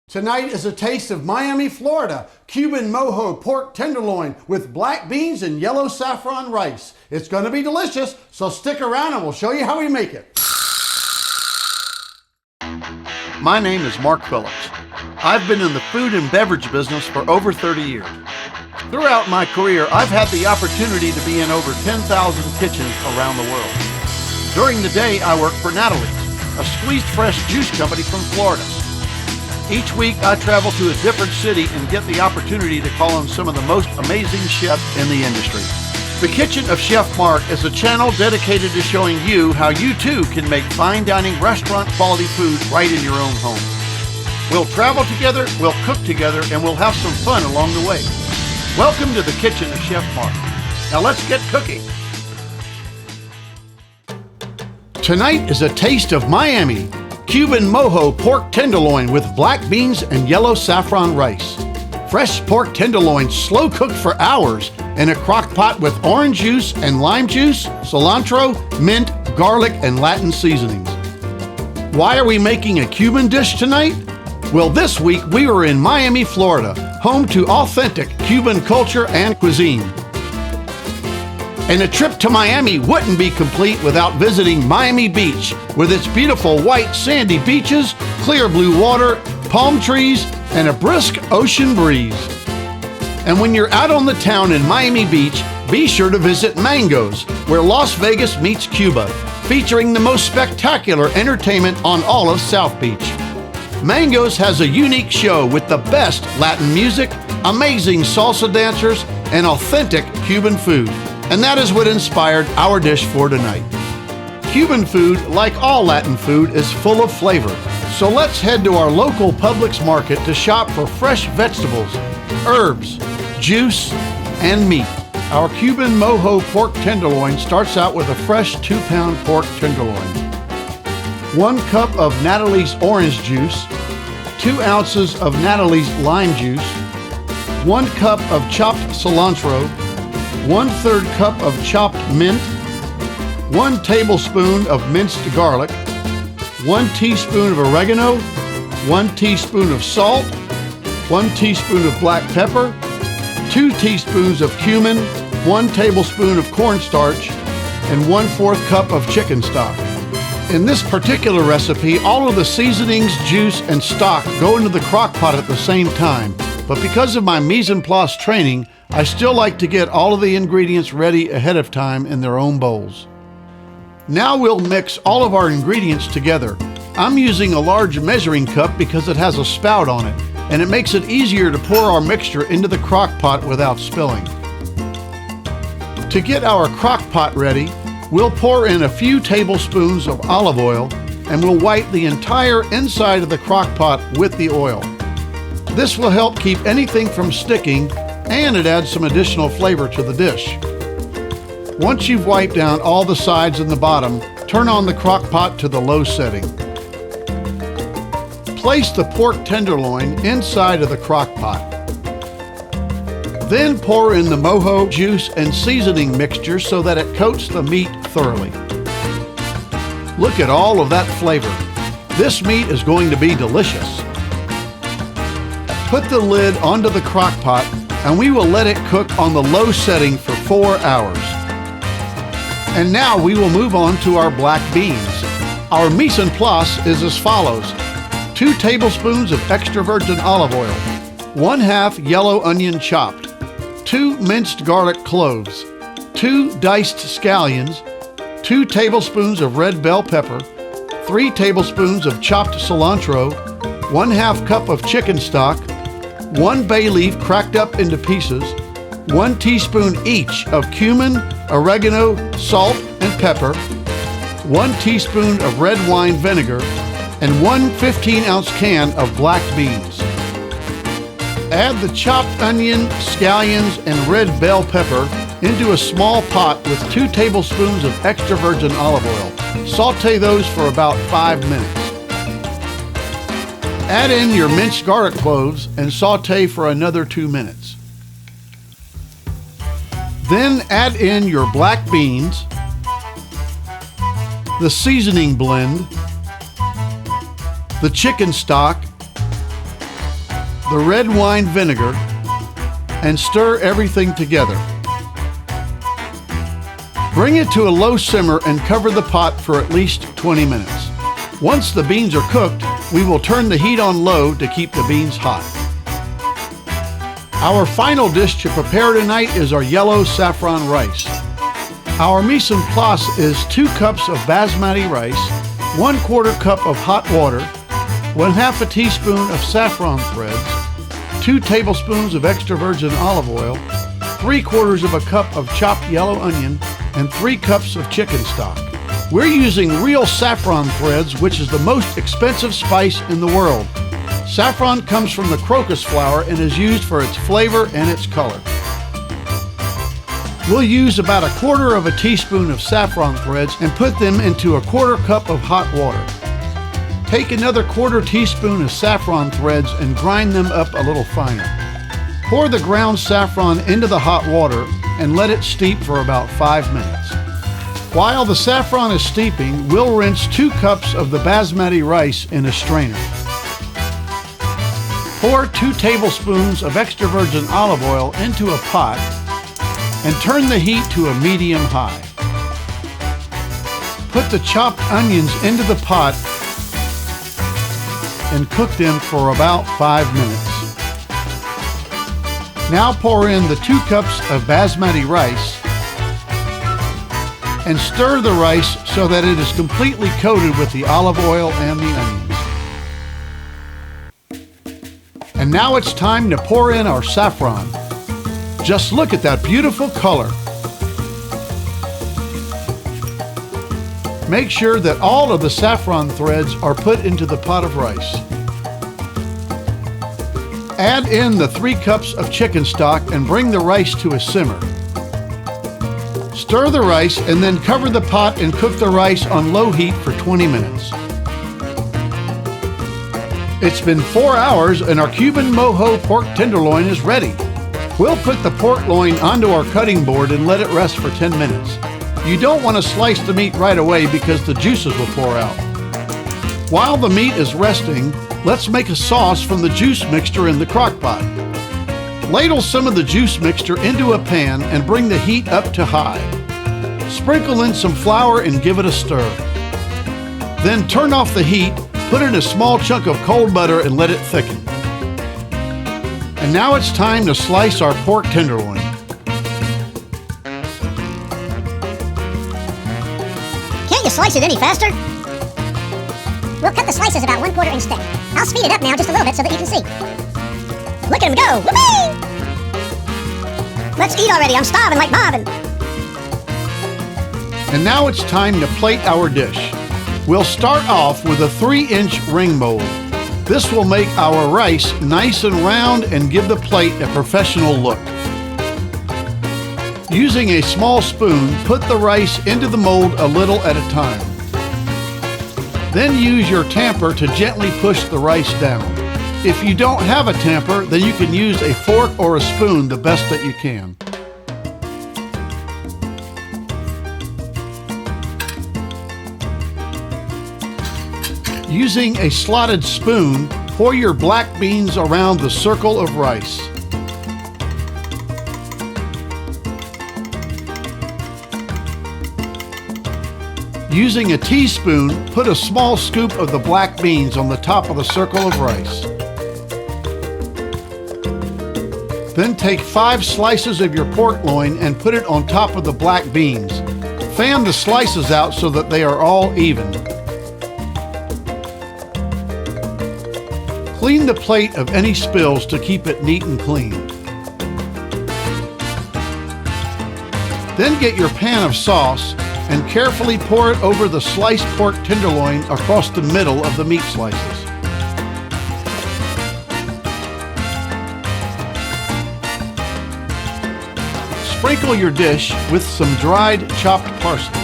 Tonight is a taste of Miami, Florida, Cuban Mojo pork tenderloin with black beans and yellow saffron rice. It's going to be delicious, so stick around and we'll show you how we make it. My name is Mark Phillips. I've been in the food and beverage business for over 30 years. Throughout my career, I've had the opportunity to be in over 10,000 kitchens around the world. During the day, I work for Natalie, a squeezed fresh juice company from Florida. Each week, I travel to a different city and get the opportunity to call on some of the most amazing chefs in the industry. The Kitchen of Chef Mark is a channel dedicated to showing you how you too can make fine dining restaurant quality food right in your own home. We'll travel together, we'll cook together, and we'll have some fun along the way. Welcome to the Kitchen of Chef Mark. Now let's get cooking. Tonight is a taste of Miami. Cuban Mojo pork tenderloin with black beans and yellow saffron rice. Fresh pork tenderloin slow cooked for hours in a crock pot with orange juice and lime juice, cilantro, mint, garlic, and Latin seasonings. Why are we making a Cuban dish tonight? Well, this week we were in Miami, Florida, home to authentic Cuban culture and cuisine. And a trip to Miami wouldn't be complete without visiting Miami Beach with its beautiful white sandy beaches, clear blue water, palm trees, and a brisk ocean breeze. And when you're out on the town in Miami Beach, be sure to visit Mango's, where Las Vegas meets Cuba, featuring the most spectacular entertainment on all of South Beach. Mango's has a unique show with the best Latin music, amazing salsa dancers, and authentic Cuban food. And that is what inspired our dish for tonight. Cuban food, like all Latin food, is full of flavor. So let's head to our local Publix market to shop for fresh vegetables, herbs, juice, and meat. Our Cuban Mojo pork tenderloin starts out with a fresh 2-pound pork tenderloin. 1 cup of Natalie's orange juice, 2 ounces of Natalie's lime juice, 1 cup of chopped cilantro, 1/3 cup of chopped mint, 1 tablespoon of minced garlic, 1 teaspoon of oregano, 1 teaspoon of salt, 1 teaspoon of black pepper, 2 teaspoons of cumin, 1 tablespoon of cornstarch, and 1/4 cup of chicken stock. In this particular recipe, all of the seasonings, juice, and stock go into the crock pot at the same time, but because of my mise en place training, I still like to get all of the ingredients ready ahead of time in their own bowls. Now we'll mix all of our ingredients together. I'm using a large measuring cup because it has a spout on it, and it makes it easier to pour our mixture into the crock pot without spilling. To get our crock pot ready, we'll pour in a few tablespoons of olive oil, and we'll wipe the entire inside of the crock pot with the oil. This will help keep anything from sticking, and it adds some additional flavor to the dish. Once you've wiped down all the sides and the bottom, turn on the crock pot to the low setting. Place the pork tenderloin inside of the crock pot. Then pour in the mojo juice and seasoning mixture so that it coats the meat thoroughly. Look at all of that flavor. This meat is going to be delicious. Put the lid onto the crock pot and we will let it cook on the low setting for 4 hours. And now we will move on to our black beans. Our mise en place is as follows: 2 tablespoons of extra virgin olive oil, 1/2 yellow onion chopped, 2 minced garlic cloves, 2 diced scallions, 2 tablespoons of red bell pepper, 3 tablespoons of chopped cilantro, 1/2 cup of chicken stock, 1 bay leaf cracked up into pieces, 1 teaspoon each of cumin, oregano, salt, and pepper, 1 teaspoon of red wine vinegar, and 1 15-ounce can of black beans. Add the chopped onion, scallions, and red bell pepper into a small pot with 2 tablespoons of extra virgin olive oil. Sauté those for about 5 minutes. Add in your minced garlic cloves and sauté for another 2 minutes. Then add in your black beans, the seasoning blend, the chicken stock, the red wine vinegar, and stir everything together. Bring it to a low simmer and cover the pot for at least 20 minutes. Once the beans are cooked, we will turn the heat on low to keep the beans hot. Our final dish to prepare tonight is our yellow saffron rice. Our mise en place is 2 cups of basmati rice, 1/4 cup of hot water, 1/2 teaspoon of saffron threads, 2 tablespoons of extra virgin olive oil, 3/4 cup of chopped yellow onion, and 3 cups of chicken stock. We're using real saffron threads, which is the most expensive spice in the world. Saffron comes from the crocus flower and is used for its flavor and its color. We'll use about 1/4 teaspoon of saffron threads and put them into 1/4 cup of hot water. Take another 1/4 teaspoon of saffron threads and grind them up a little finer. Pour the ground saffron into the hot water and let it steep for about 5 minutes. While the saffron is steeping, we'll rinse 2 cups of the basmati rice in a strainer. Pour 2 tablespoons of extra virgin olive oil into a pot and turn the heat to a medium-high. Put the chopped onions into the pot and cook them for about 5 minutes. Now pour in the 2 cups of basmati rice and stir the rice so that it is completely coated with the olive oil and the onions. And now it's time to pour in our saffron. Just look at that beautiful color. Make sure that all of the saffron threads are put into the pot of rice. Add in the 3 cups of chicken stock and bring the rice to a simmer. Stir the rice and then cover the pot and cook the rice on low heat for 20 minutes. It's been 4 hours and our Cuban Mojo pork tenderloin is ready. We'll put the pork loin onto our cutting board and let it rest for 10 minutes. You don't want to slice the meat right away because the juices will pour out. While the meat is resting, let's make a sauce from the juice mixture in the crock pot. Ladle some of the juice mixture into a pan and bring the heat up to high. Sprinkle in some flour and give it a stir. Then turn off the heat, put in a small chunk of cold butter and let it thicken. And now it's time to slice our pork tenderloin. Can't you slice it any faster? We'll cut the slices about 1/4 inch thick. I'll speed it up now just a little bit so that you can see. Look at him go! Whoopee! Let's eat already. I'm starving like Marvin. And now it's time to plate our dish. We'll start off with a 3-inch ring mold. This will make our rice nice and round and give the plate a professional look. Using a small spoon, put the rice into the mold a little at a time. Then use your tamper to gently push the rice down. If you don't have a tamper, then you can use a fork or a spoon the best that you can. Using a slotted spoon, pour your black beans around the circle of rice. Using a teaspoon, put a small scoop of the black beans on the top of the circle of rice. Then take 5 slices of your pork loin and put it on top of the black beans. Fan the slices out so that they are all even. Clean the plate of any spills to keep it neat and clean. Then get your pan of sauce and carefully pour it over the sliced pork tenderloin across the middle of the meat slices. Sprinkle your dish with some dried chopped parsley.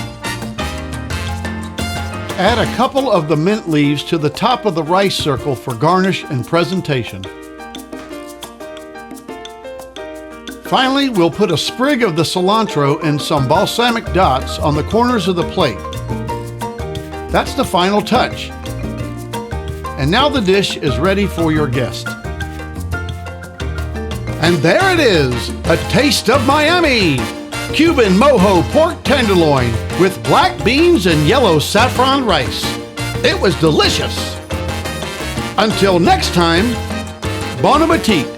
Add a couple of the mint leaves to the top of the rice circle for garnish and presentation. Finally, we'll put a sprig of the cilantro and some balsamic dots on the corners of the plate. That's the final touch. And now the dish is ready for your guest. And there it is, a taste of Miami. Cuban Mojo pork tenderloin with black beans and yellow saffron rice. It was delicious. Until next time, bon appetit.